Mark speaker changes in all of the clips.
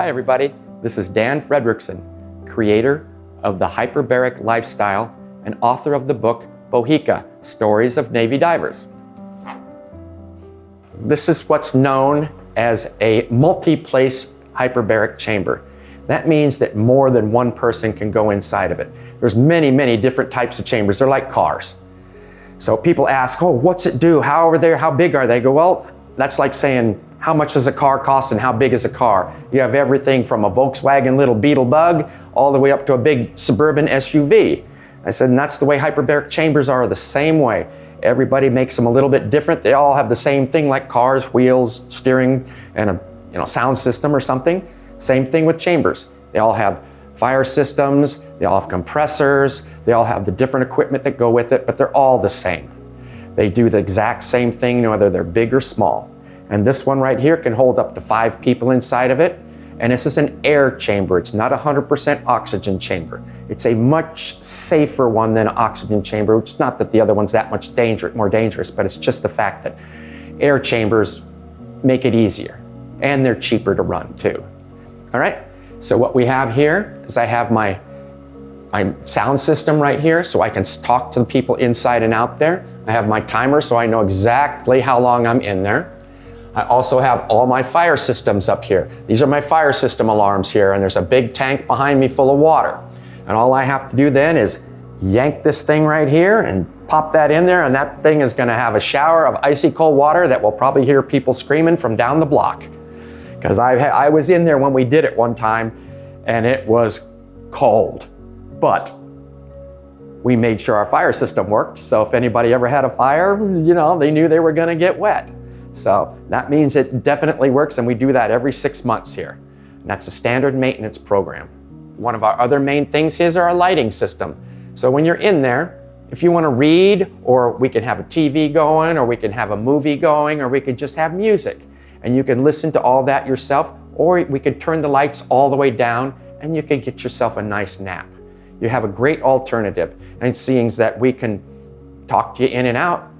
Speaker 1: Hi everybody, this is Dan Fredrickson, creator of the hyperbaric lifestyle and author of the book Bohica, Stories of Navy Divers. This is what's known as a multiplace hyperbaric chamber. That means that more than one person can go inside of it. There's many different types of chambers. They're like cars. So people ask, oh, what's it do? How are they? How big are they? I go, well, that's like saying, how much does a car cost and how big is a car? You have everything from a Volkswagen little Beetle Bug all the way up to a big suburban SUV. I said, and that's the way hyperbaric chambers are, the same way. Everybody makes them a little bit different. They all have the same thing like cars, wheels, steering, and a sound system or something. Same thing with chambers. They all have fire systems, they all have compressors, they all have the different equipment that go with it, but they're all the same. They do the exact same thing, whether they're big or small. And this one right here can hold up to 5 people inside of it. And this is an air chamber. It's not a 100% oxygen chamber. It's a much safer one than an oxygen chamber. It's not that the other one's that much more dangerous, but it's just the fact that air chambers make it easier and they're cheaper to run too. All right, so what we have here is I have my sound system right here so I can talk to the people inside and out there. I have my timer so I know exactly how long I'm in there. I also have all my fire systems up here. These are my fire system alarms here, and there's a big tank behind me full of water. And all I have to do then is yank this thing right here and pop that in there, and that thing is gonna have a shower of icy cold water that will probably hear people screaming from down the block. Because I was in there when we did it one time, and it was cold. But we made sure our fire system worked, so if anybody ever had a fire, they knew they were gonna get wet. So that means it definitely works, and we do that every 6 months here. And that's a standard maintenance program. One of our other main things is our lighting system. So when you're in there, if you want to read, or we can have a TV going, or we can have a movie going, or we could just have music, and you can listen to all that yourself, or we could turn the lights all the way down and you can get yourself a nice nap. You have a great alternative. And seeing that we can talk to you in and out,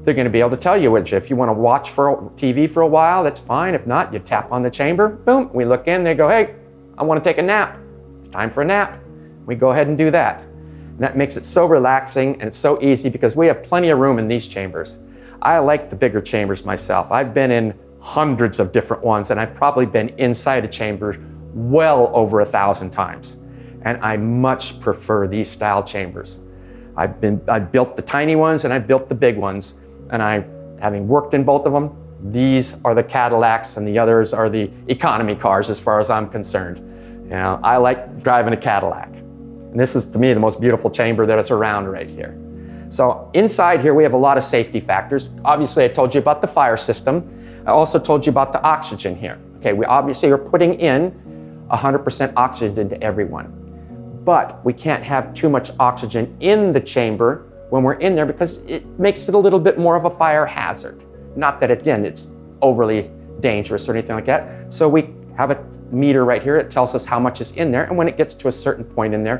Speaker 1: they're going to be able to tell you which. If you want to watch TV for a while, that's fine. If not, you tap on the chamber, boom, we look in, they go, hey, I want to take a nap. It's time for a nap. We go ahead and do that. And that makes it so relaxing, and it's so easy because we have plenty of room in these chambers. I like the bigger chambers myself. I've been in hundreds of different ones, and I've probably been inside a chamber well over 1,000 times. And I much prefer these style chambers. I've built the tiny ones and I've built the big ones. And having worked in both of them, these are the Cadillacs and the others are the economy cars as far as I'm concerned. I like driving a Cadillac. And this is, to me, the most beautiful chamber that is around right here. So inside here, we have a lot of safety factors. Obviously, I told you about the fire system. I also told you about the oxygen here. Okay, we obviously are putting in 100% oxygen into everyone. But we can't have too much oxygen in the chamber when we're in there because it makes it a little bit more of a fire hazard. Not that, again, it's overly dangerous or anything like that. So we have a meter right here. It tells us how much is in there. And when it gets to a certain point in there,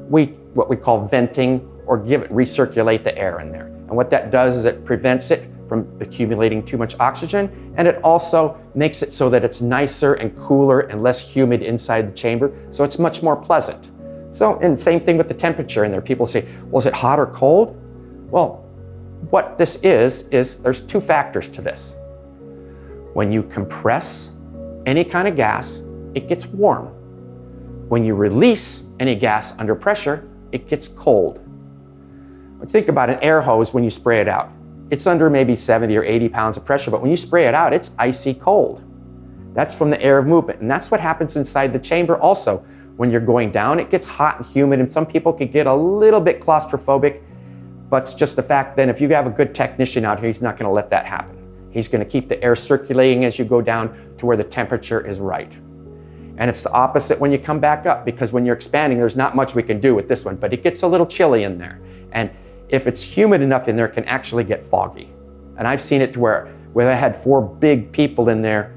Speaker 1: what we call venting or recirculate the air in there. And what that does is it prevents it from accumulating too much oxygen. And it also makes it so that it's nicer and cooler and less humid inside the chamber. So it's much more pleasant. So, and same thing with the temperature in there. People say, well, is it hot or cold? Well, what this is there's 2 factors to this. When you compress any kind of gas, it gets warm. When you release any gas under pressure, it gets cold. Think about an air hose when you spray it out. It's under maybe 70 or 80 pounds of pressure, but when you spray it out, it's icy cold. That's from the air of movement, and that's what happens inside the chamber also. When you're going down, it gets hot and humid, and some people could get a little bit claustrophobic, but it's just the fact then if you have a good technician out here, he's not going to let that happen. He's going to keep the air circulating as you go down to where the temperature is right. And it's the opposite when you come back up, because when you're expanding, there's not much we can do with this one, but it gets a little chilly in there. And if it's humid enough in there, it can actually get foggy. And I've seen it to where I had 4 big people in there,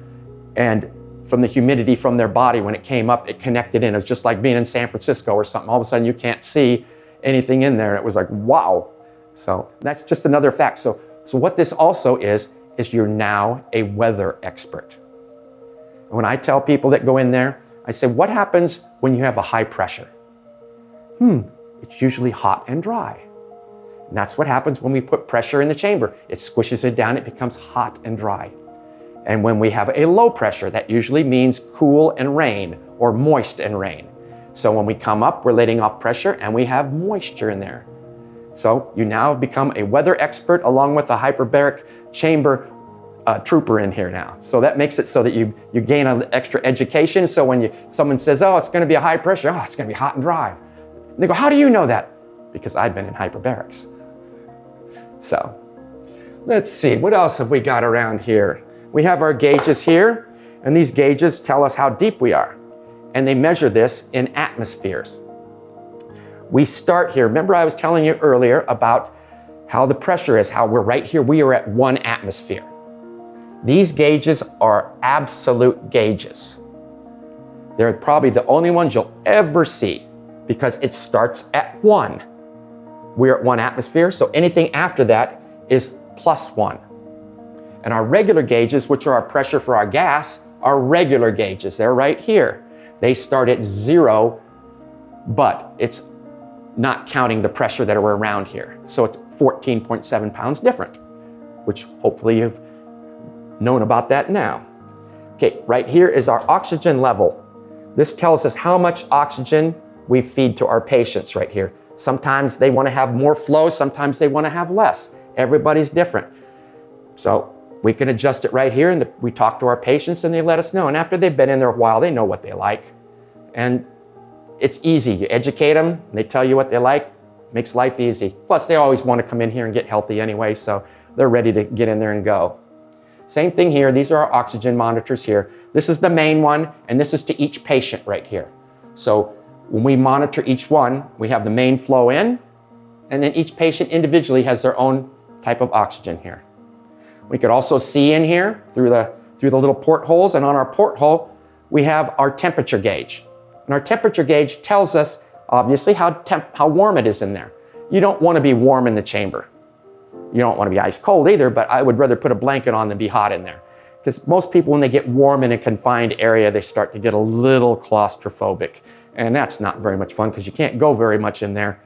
Speaker 1: and from the humidity from their body, when it came up, it connected in. It was just like being in San Francisco or something. All of a sudden, you can't see anything in there. It was like, wow. So that's just another fact. So what this also is you're now a weather expert. When I tell people that go in there, I say, what happens when you have a high pressure? It's usually hot and dry. And that's what happens when we put pressure in the chamber. It squishes it down, it becomes hot and dry. And when we have a low pressure, that usually means cool and rain, or moist and rain. So when we come up, we're letting off pressure and we have moisture in there. So you now have become a weather expert along with a hyperbaric chamber trooper in here now. So that makes it so that you gain an extra education. So when someone says, oh, it's going to be a high pressure, oh, it's going to be hot and dry. And they go, how do you know that? Because I've been in hyperbarics. So let's see, what else have we got around here? We have our gauges here, and these gauges tell us how deep we are. And they measure this in atmospheres. We start here. Remember I was telling you earlier about how the pressure is, how we're right here. We are at 1 atmosphere. These gauges are absolute gauges. They're probably the only ones you'll ever see because it starts at 1. We're at 1 atmosphere, so anything after that is +1. And our regular gauges, which are our pressure for our gas, are regular gauges. They're right here. They start at 0, but it's not counting the pressure that are around here. So it's 14.7 pounds different, which hopefully you've known about that now. Okay, right here is our oxygen level. This tells us how much oxygen we feed to our patients right here. Sometimes they want to have more flow, sometimes they want to have less. Everybody's different. So we can adjust it right here, and we talk to our patients and they let us know. And after they've been in there a while, they know what they like. And it's easy. You educate them, and they tell you what they like. Makes life easy. Plus, they always want to come in here and get healthy anyway, so they're ready to get in there and go. Same thing here. These are our oxygen monitors here. This is the main one, and this is to each patient right here. So when we monitor each one, we have the main flow in, and then each patient individually has their own type of oxygen here. We could also see in here through the little portholes, and on our porthole, we have our temperature gauge. And our temperature gauge tells us, obviously, how warm it is in there. You don't want to be warm in the chamber. You don't want to be ice cold either, but I would rather put a blanket on than be hot in there. Because most people, when they get warm in a confined area, they start to get a little claustrophobic. And that's not very much fun because you can't go very much in there.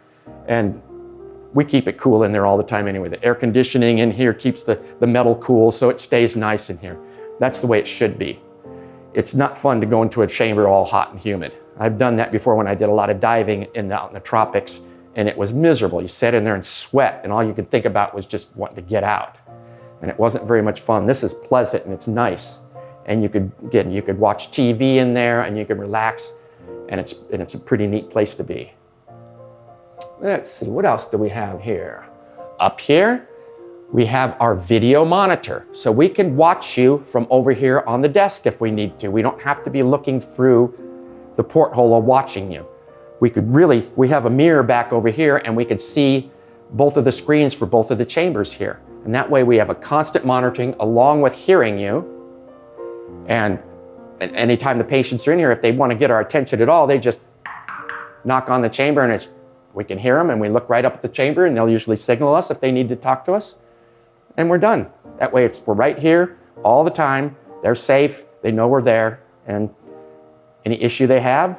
Speaker 1: And we keep it cool in there all the time anyway. The air conditioning in here keeps the metal cool, so it stays nice in here. That's the way it should be. It's not fun to go into a chamber all hot and humid. I've done that before when I did a lot of diving out in the tropics, and it was miserable. You sat in there and sweat, and all you could think about was just wanting to get out. And it wasn't very much fun. This is pleasant and it's nice. And you could watch TV in there and you could relax, and it's a pretty neat place to be. Let's see, what else do we have here? Up here, we have our video monitor. So we can watch you from over here on the desk if we need to. We don't have to be looking through the porthole or watching you. We have a mirror back over here, and we could see both of the screens for both of the chambers here. And that way we have a constant monitoring along with hearing you. And anytime the patients are in here, if they want to get our attention at all, they just knock on the chamber, and we can hear them, and we look right up at the chamber, and they'll usually signal us if they need to talk to us. And we're done. That way we're right here all the time. They're safe. They know we're there. And any issue they have,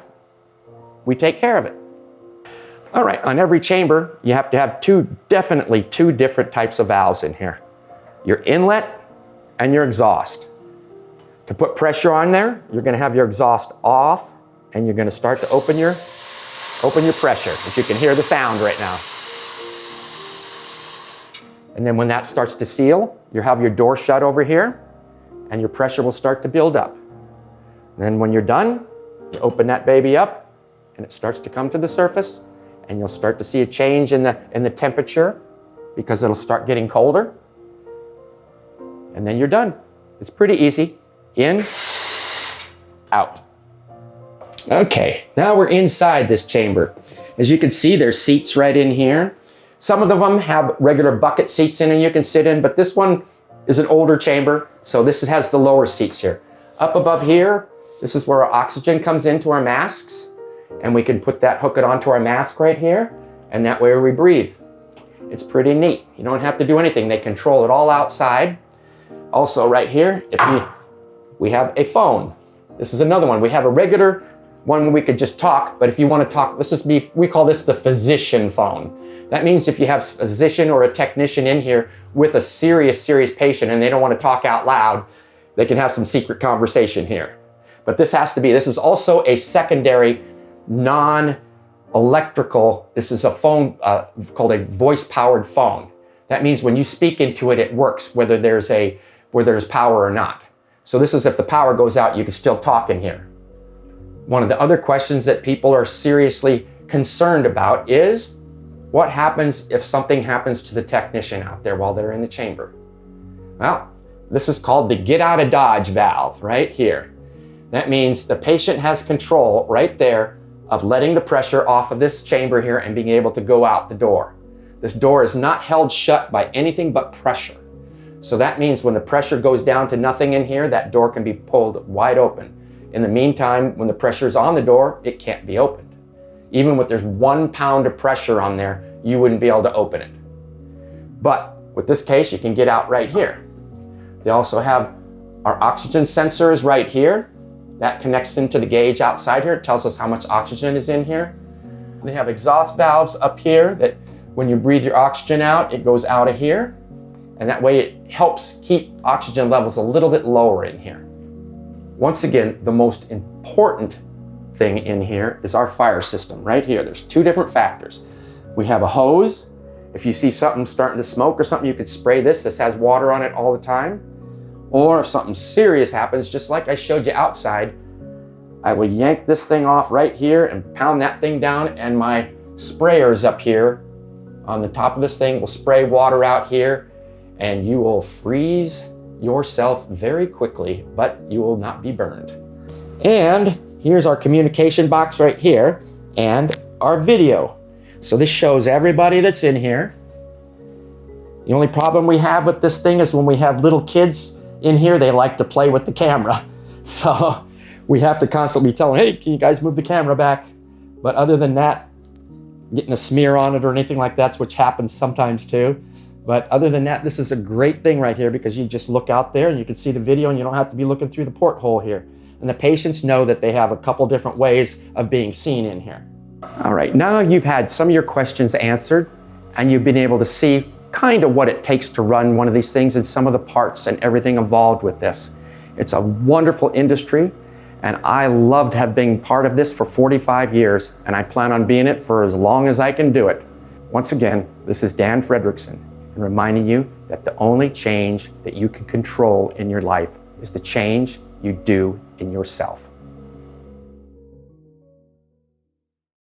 Speaker 1: we take care of it. All right, on every chamber, you have to have definitely two different types of valves in here. Your inlet and your exhaust. To put pressure on there, you're gonna have your exhaust off, and you're gonna start to open your pressure, which you can hear the sound right now. And then when that starts to seal, you have your door shut over here, and your pressure will start to build up. And then when you're done, you open that baby up, and it starts to come to the surface, and you'll start to see a change in the temperature because it'll start getting colder. And then you're done. It's pretty easy. In, out. Okay, now we're inside this chamber. As you can see, there's seats right in here. Some of them have regular bucket seats in and you can sit in, but this one is an older chamber, so this has the lower seats here. Up above here, this is where our oxygen comes into our masks, and we can hook it onto our mask right here, and that way we breathe. It's pretty neat. You don't have to do anything. They control it all outside. Also right here, we have a phone. This is another one. We have a regular one where we could just talk, but if you want to talk, we call this the physician phone. That means if you have a physician or a technician in here with a serious patient and they don't want to talk out loud, they can have some secret conversation here. But this is also a secondary non-electrical, this is a phone called a voice-powered phone. That means when you speak into it, it works whether there's power or not. So this is if the power goes out, you can still talk in here. One of the other questions that people are seriously concerned about is what happens if something happens to the technician out there while they're in the chamber? Well, this is called the get out of dodge valve right here. That means the patient has control right there of letting the pressure off of this chamber here and being able to go out the door. This door is not held shut by anything but pressure. So that means when the pressure goes down to nothing in here, that door can be pulled wide open. In the meantime, when the pressure is on the door, it can't be opened. Even if there's 1 pound of pressure on there, you wouldn't be able to open it. But with this case, you can get out right here. They also have our oxygen sensors right here. That connects into the gauge outside here. It tells us how much oxygen is in here. They have exhaust valves up here that when you breathe your oxygen out, it goes out of here. And that way it helps keep oxygen levels a little bit lower in here. Once again, the most important thing in here is our fire system right here. There's 2 different factors. We have a hose. If you see something starting to smoke or something, you could spray this. This has water on it all the time. Or if something serious happens, just like I showed you outside, I will yank this thing off right here and pound that thing down, and my sprayers up here on the top of this thing will spray water out here, and you will freeze yourself very quickly, but you will not be burned. And here's our communication box right here and our video. So this shows everybody that's in here. The only problem we have with this thing is when we have little kids in here, they like to play with the camera. So we have to constantly tell them, hey, can you guys move the camera back? But other than that, getting a smear on it or anything like that's which happens sometimes too. But other than that, this is a great thing right here because you just look out there and you can see the video and you don't have to be looking through the porthole here. And the patients know that they have a couple different ways of being seen in here. All right, now you've had some of your questions answered and you've been able to see kind of what it takes to run one of these things and some of the parts and everything involved with this. It's a wonderful industry and I loved being part of this for 45 years and I plan on being it for as long as I can do it. Once again, this is Dan Fredrickson, and reminding you that the only change that you can control in your life is the change you do in yourself.